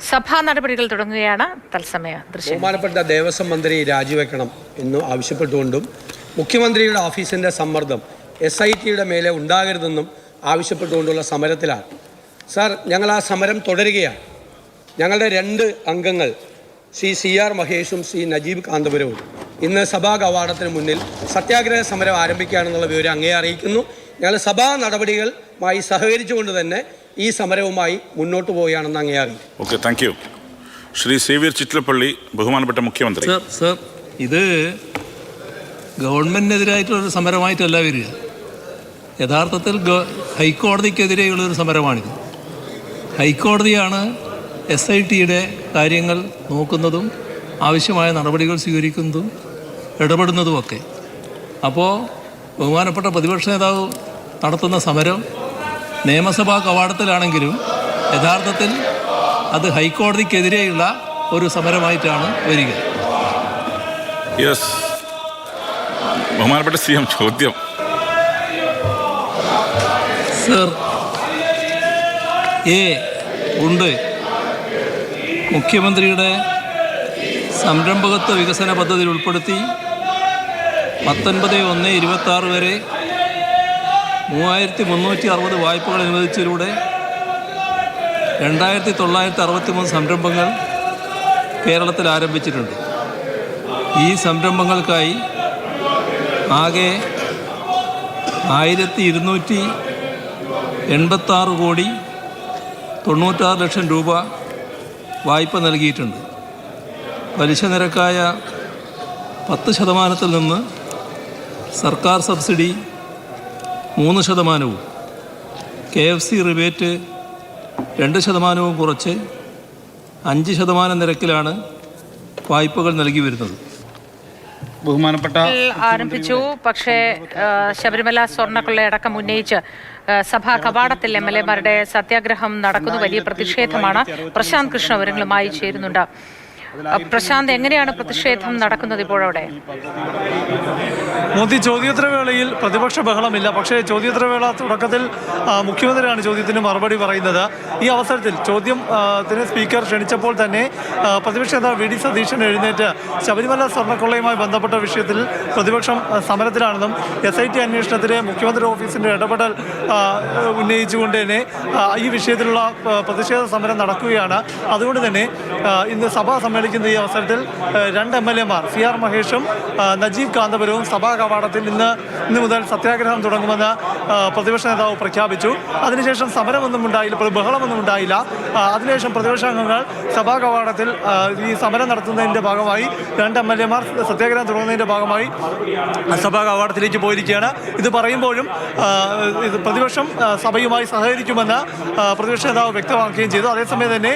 സഭാ നടപടികൾ തുടങ്ങുകയാണ്. തത്സമയ ദൃശ്യം. ബഹുമാനപ്പെട്ട ദേവസ്വം മന്ത്രി രാജിവെക്കണം എന്ന് ആവശ്യപ്പെട്ടുകൊണ്ടും മുഖ്യമന്ത്രിയുടെ ഓഫീസിൻ്റെ സമ്മർദ്ദം SITയുടെ മേലെ ഉണ്ടാകരുതെന്നും ആവശ്യപ്പെട്ടുകൊണ്ടുള്ള സമരത്തിലാണ്. സാർ, ഞങ്ങൾ ആ സമരം തുടരുകയാണ്. ഞങ്ങളുടെ 2 അംഗങ്ങൾ ശ്രീ CR മഹേഷും ശ്രീ നജീബ് കാന്തപുരവും ഇന്ന് സഭാ കവാടത്തിന് മുന്നിൽ സത്യാഗ്രഹ സമരം ആരംഭിക്കുകയാണെന്നുള്ള വിവരം അങ്ങേ അറിയിക്കുന്നു. ഞങ്ങൾ സഭാ നടപടികളുമായി സഹകരിച്ചുകൊണ്ട് തന്നെ ഈ സമരവുമായി മുന്നോട്ട് പോവുകയാണെന്ന് അങ്ങേ അറിയിക്കും. Okay, thank you. Shri Xavier Chittilappilly, ബഹുമാനപ്പെട്ട മുഖ്യമന്ത്രി. സർ, ഇത് ഗവൺമെൻറ്റിനെതിരായിട്ടുള്ളൊരു സമരമായിട്ടല്ല വരിക. യഥാർത്ഥത്തിൽ ഹൈക്കോടതിക്കെതിരെയുള്ളൊരു സമരമാണിത്. ഹൈക്കോടതിയാണ് SITയുടെ കാര്യങ്ങൾ നോക്കുന്നതും ആവശ്യമായ നടപടികൾ സ്വീകരിക്കുന്നതും ഇടപെടുന്നതുമൊക്കെ. അപ്പോൾ ബഹുമാനപ്പെട്ട പ്രതിപക്ഷ നേതാവ് നടത്തുന്ന സമരം നിയമസഭാ കവാടത്തിലാണെങ്കിലും യഥാർത്ഥത്തിൽ അത് ഹൈക്കോടതിക്കെതിരെയുള്ള ഒരു സമരമായിട്ടാണ് വരിക. യെസ്, ബഹുമാനപ്പെട്ട CM ചോദ്യം. സർ, ഉണ്ട് മുഖ്യമന്ത്രിയുടെ സംരംഭകത്വ വികസന പദ്ധതിയിൽ ഉൾപ്പെടുത്തി 19/1/26 വരെ 3360 വായ്പകൾ അനുവദിച്ചതിലൂടെ 2963 സംരംഭങ്ങൾ കേരളത്തിൽ ആരംഭിച്ചിട്ടുണ്ട്. ഈ സംരംഭങ്ങൾക്കായി ആകെ 1286 കോടി 96 ലക്ഷം രൂപ വായ്പ നൽകിയിട്ടുണ്ട്. പലിശ നിരക്കായ 10% നിന്ന് സർക്കാർ സബ്സിഡി 3%, KFC റിബേറ്റ് 2% കുറച്ച് 5% നിരക്കിലാണ് വായ്പകൾ നൽകി വരുന്നത്. ബഹുമാനപ്പെട്ട ആരംഭിച്ചു. പക്ഷേ ശബരിമല സ്വർണ്ണക്കൊള്ളയടക്കം ഉന്നയിച്ച് സഭാ കവാടത്തിൽ MLA-മാരുടെ സത്യാഗ്രഹം നടക്കുന്നു. വലിയ പ്രതിഷേധമാണ്. പ്രശാന്ത് കൃഷ്ണ വിവരങ്ങളുമായി ചേരുന്നുണ്ട്. പ്രശാന്ത്, എങ്ങനെയാണ് പ്രതിഷേധം നടക്കുന്നത് ഇപ്പോഴവിടെ? മോദി, ചോദ്യോത്തരവേളയിൽ പ്രതിപക്ഷ ബഹളമില്ല. പക്ഷേ ചോദ്യോത്തരവേള തുടക്കത്തിൽ മുഖ്യമന്ത്രിയാണ് ചോദ്യത്തിന് മറുപടി പറയുന്നത്. ഈ അവസരത്തിൽ ചോദ്യത്തിന് സ്പീക്കർ ക്ഷണിച്ചപ്പോൾ തന്നെ പ്രതിപക്ഷ നേതാവ് VD സതീശൻ എഴുന്നേറ്റ് ശബരിമല സ്വർണ്ണക്കൊള്ളയുമായി ബന്ധപ്പെട്ട വിഷയത്തിൽ പ്രതിപക്ഷം സമരത്തിലാണെന്നും SIT അന്വേഷണത്തിന് മുഖ്യമന്ത്രി ഓഫീസിൻ്റെ ഇടപെടൽ ഉന്നയിച്ചുകൊണ്ട് തന്നെ ഈ വിഷയത്തിലുള്ള പ്രതിഷേധ സമരം നടക്കുകയാണ്. അതുകൊണ്ട് തന്നെ ഇന്ന് സഭ സമ്മേളിക്കുന്ന ഈ അവസരത്തിൽ 2 MLA-മാർ CR മഹേഷും നജീബ് കാന്തപുരവും സഭാ കവാടത്തിൽ ഇന്ന് മുതൽ സത്യാഗ്രഹം തുടങ്ങുമെന്ന് പ്രതിപക്ഷ നേതാവ് പ്രഖ്യാപിച്ചു. അതിനുശേഷം സമരമൊന്നും ഉണ്ടായില്ല, ബഹളമൊന്നും ഉണ്ടായില്ല. അതിനുശേഷം പ്രതിപക്ഷാംഗങ്ങൾ സഭാ കവാടത്തിൽ ഈ സമരം നടത്തുന്നതിൻ്റെ ഭാഗമായി 2 MLA-മാർ സത്യാഗ്രഹം തുടങ്ങുന്നതിൻ്റെ ഭാഗമായി സഭാ കവാടത്തിലേക്ക് പോയിരിക്കുകയാണ്. ഇത് പറയുമ്പോഴും ഇത് പ്രതിപക്ഷം സഭയുമായി സഹകരിക്കുമെന്ന് പ്രതിപക്ഷ നേതാവ് വ്യക്തമാക്കുകയും ചെയ്തു. അതേസമയം തന്നെ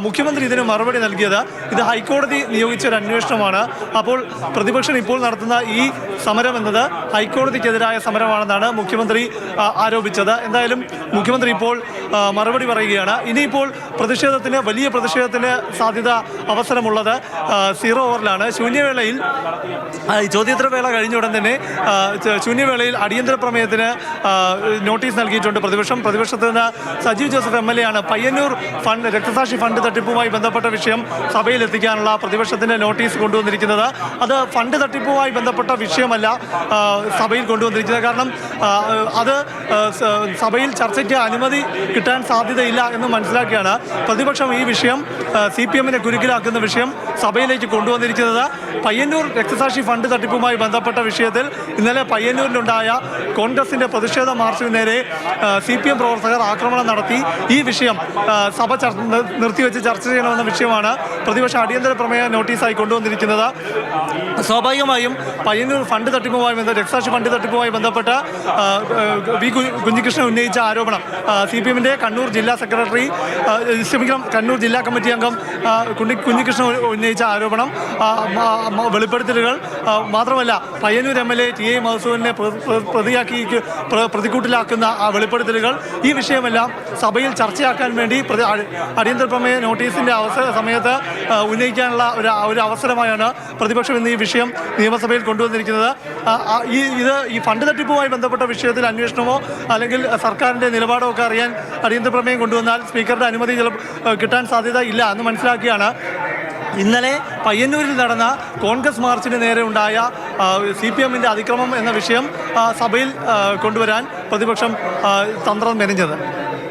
മുഖ്യമന്ത്രി ഇതിന് മറുപടി നൽകിയത് ഇത് ഹൈക്കോടതി നിയോഗിച്ച ഒരു അന്വേഷണമാണ്. അപ്പോൾ പ്രതിപക്ഷം ഇപ്പോൾ നടത്തുന്ന ഈ സമരം എന്നത് ഹൈക്കോടതിക്കെതിരായ സമരമാണെന്നാണ് മുഖ്യമന്ത്രി ആരോപിച്ചത്. എന്തായാലും മുഖ്യമന്ത്രി ഇപ്പോൾ മറുപടി പറയുകയാണ്. ഇനിയിപ്പോൾ വലിയ പ്രതിഷേധത്തിന് സാധ്യത അവസരമുള്ളത് 0 ഓവറിലാണ്. ശൂന്യവേളയിൽ ചോദ്യോത്തരവേള കഴിഞ്ഞ ഉടൻ തന്നെ ശൂന്യവേളയിൽ അടിയന്തര പ്രമേയത്തിന് നോട്ടീസ് നൽകിയിട്ടുണ്ട് പ്രതിപക്ഷത്ത് നിന്ന് സജീവ് ജോസഫ് MLA ആണ് പയ്യന്നൂർ രക്തസാക്ഷി ഫണ്ട് തട്ടിപ്പുമായി ബന്ധപ്പെട്ട വിഷയം സഭയിലെത്തിക്കാനുള്ള പ്രതിപക്ഷത്തിൻ്റെ നോട്ടീസ് കൊണ്ടുവന്നിരിക്കുന്നത്. അത് ഫണ്ട് തട്ടിപ്പുമായി ബന്ധപ്പെട്ട വിഷയമല്ല സഭയിൽ കൊണ്ടുവന്നിരിക്കുന്നത്. കാരണം അത് സഭയിൽ ചർച്ചയ്ക്ക് അനുമതി കിട്ടാൻ സാധ്യതയില്ല എന്ന് മനസ്സിലാക്കിയാണ് പ്രതിപക്ഷം ഈ വിഷയം CPM-നെ കുരുക്കിലാക്കുന്ന വിഷയം സഭയിലേക്ക് കൊണ്ടുവന്നിരിക്കുന്നത്. പയ്യന്നൂർ രക്തസാക്ഷി ഫണ്ട് തട്ടിപ്പുമായി ബന്ധപ്പെട്ട വിഷയത്തിൽ ഇന്നലെ പയ്യന്നൂരിലുണ്ടായ കോൺഗ്രസിൻ്റെ പ്രതിഷേധ മാർച്ചിന് നേരെ CPM പ്രവർത്തകർ ആക്രമണം നടത്തി. ഈ വിഷയം സഭ നിർത്തിവെച്ച് ചർച്ച ചെയ്യണമെന്ന വിഷയമാണ് പ്രതിപക്ഷം അടിയന്തര പ്രമേയ നോട്ടീസായി കൊണ്ടുവന്നിരിക്കുന്നത്. സ്വാഭാവികമായും പയ്യന്നൂർ രക്തസാക്ഷി ഫണ്ട് തട്ടിപ്പുമായി ബന്ധപ്പെട്ട കുഞ്ഞികൃഷ്ണൻ ഉന്നയിച്ച ആരോപണം CPM-ന്റെ കണ്ണൂർ ജില്ലാ കമ്മിറ്റി അംഗം കുഞ്ഞികൃഷ്ണൻ ഉന്നയിച്ച ആരോപണം, വെളിപ്പെടുത്തലുകൾ മാത്രമല്ല പയ്യന്നൂർ MLA TA മധുസൂദനെ പ്രതിക്കൂട്ടിലാക്കുന്ന വെളിപ്പെടുത്തലുകൾ, ഈ വിഷയമെല്ലാം സഭയിൽ ചർച്ചയാക്കാൻ വേണ്ടി അടിയന്തര പ്രമേയ നോട്ടീസിൻ്റെ സമയത്ത് ഉന്നയിക്കാനുള്ള ഒരു അവസരമായാണ് പ്രതിപക്ഷം ഇന്ന് ഈ വിഷയം നിയമസഭയിൽ കൊണ്ടുവന്നിരിക്കുന്നത്. ഈ ഫണ്ട് തട്ടിപ്പുമായി ബന്ധപ്പെട്ട വിഷയത്തിൽ അന്വേഷണമോ അല്ലെങ്കിൽ സർക്കാരിൻ്റെ നിലപാടോ ഒക്കെ അറിയാൻ അടിയന്തര പ്രമേയം കൊണ്ടുവന്നാൽ സ്പീക്കറുടെ അനുമതി കിട്ടാൻ സാധ്യത ഇല്ല എന്ന് മനസ്സിലാക്കിയാണ് ഇന്നലെ പയ്യന്നൂരിൽ നടന്ന കോൺഗ്രസ് മാർച്ചിന് നേരെ ഉണ്ടായ CPM-ന്റെ അതിക്രമം എന്ന വിഷയം സഭയിൽ കൊണ്ടുവരാൻ പ്രതിപക്ഷം തന്ത്രം മെനഞ്ഞത്.